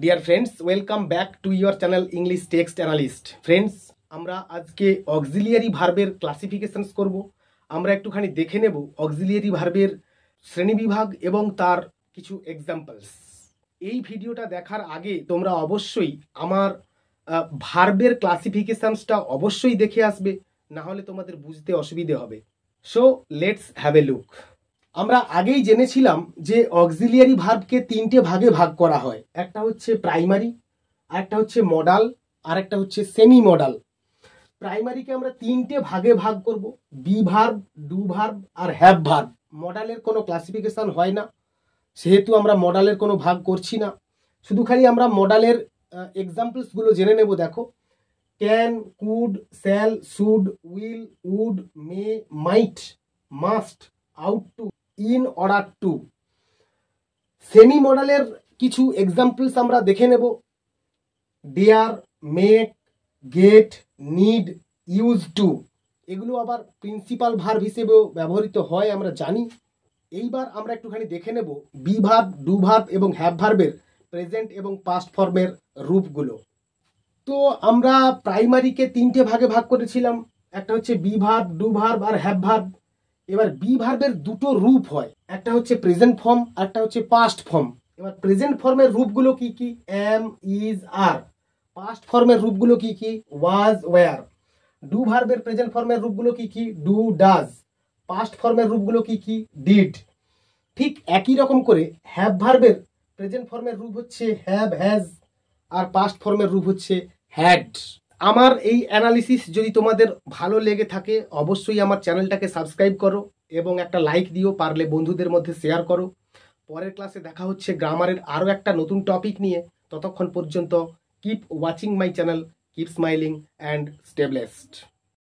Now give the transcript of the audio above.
Dear friends, welcome back to your channel English text analyst. Friends, আমরা আজকে auxiliary ভার্বের classifications করব। আমরা একটুখানি দেখে নেব অক্সিলিয়ারি ভার্বের শ্রেণীবিভাগ এবং তার কিছু এক্সাম্পলস। এই ভিডিওটা দেখার আগে তোমরা অবশ্যই আমার ভার্বের ক্লাসিফিকেশনসটা অবশ্যই দেখে আসবে, না হলে তোমাদের বুঝতে অসুবিধে হবে। So let's have a look. আমরা আগেই জেনেছিলাম যে অক্সিলিয়ারি ভার্বকে তিনটে ভাগে ভাগ করা হয়। একটা হচ্ছে প্রাইমারি, আরেকটা হচ্ছে মডাল, আর একটা হচ্ছে সেমি মডাল। প্রাইমারিকে আমরা তিনটে ভাগে ভাগ করব, বি ভার্ব, ডু ভার্ব আর হ্যাভ ভার্ব। মডালের কোনো ক্লাসিফিকেশন হয় না, সেহেতু আমরা মডালের কোনো ভাগ করছি না। শুধু খালি আমরা মডালের এক্সাম্পলসগুলো জেনে নেব। দেখো, can, could, shall, should, will, would, may, might, must, ought to, in order to. Semi মডেলের কিছু এক্সাম্পলস আমরা দেখে নেব। Dare, make, get, need, use to. এগুলো আবার প্রিন্সিপাল ভার্ব হিসেবেও ব্যবহৃত হয়, আমরা জানি। এইবার আমরা একটুখানি দেখে নেব বি ভার্ব, ডু ভার্ব এবং হ্যাভ ভার্বের প্রেজেন্ট এবং পাস্ট ফর্মের রূপগুলো। তো আমরা প্রাইমারিকে তিনটে ভাগে ভাগ করেছিলাম, একটা হচ্ছে বি ভার্ব, ডু ভার্ব আর হ্যাভ ভার্ব। এবার বি ভার্বের দুটো রূপ হয়, একটা হচ্ছে প্রেজেন্ট ফর্ম, একটা হচ্ছে পাস্ট ফর্ম। এবার প্রেজেন্ট ফর্মের রূপগুলো কি কি? M, is, R. পাস্ট ফর্মের রূপগুলো কি কি? ওয়াজ, ওয়্যার। ডু ভার্বের প্রেজেন্ট ফর্মের রূপগুলো কি কি? Do, does. পাস্ট ফর্মের রূপগুলো কি কি? ডিড। ঠিক একই রকম করে হ্যাভ ভার্বের প্রেজেন্ট ফর্মের রূপ হচ্ছে হ্যাভ, হ্যাজ, আর পাস্ট ফর্মের রূপ হচ্ছে হ্যাড। আমার এই অ্যানালিসিস যদি তোমাদের ভালো লেগে থাকে, অবশ্যই আমার চ্যানেলটাকে সাবস্ক্রাইব করো এবং একটা লাইক দিও, পারলে বন্ধুদের মধ্যে শেয়ার করো। পরের ক্লাসে দেখা হচ্ছে গ্রামারের আরও একটা নতুন টপিক নিয়ে। ততক্ষণ পর্যন্ত keep watching my channel, keep smiling and stay blessed.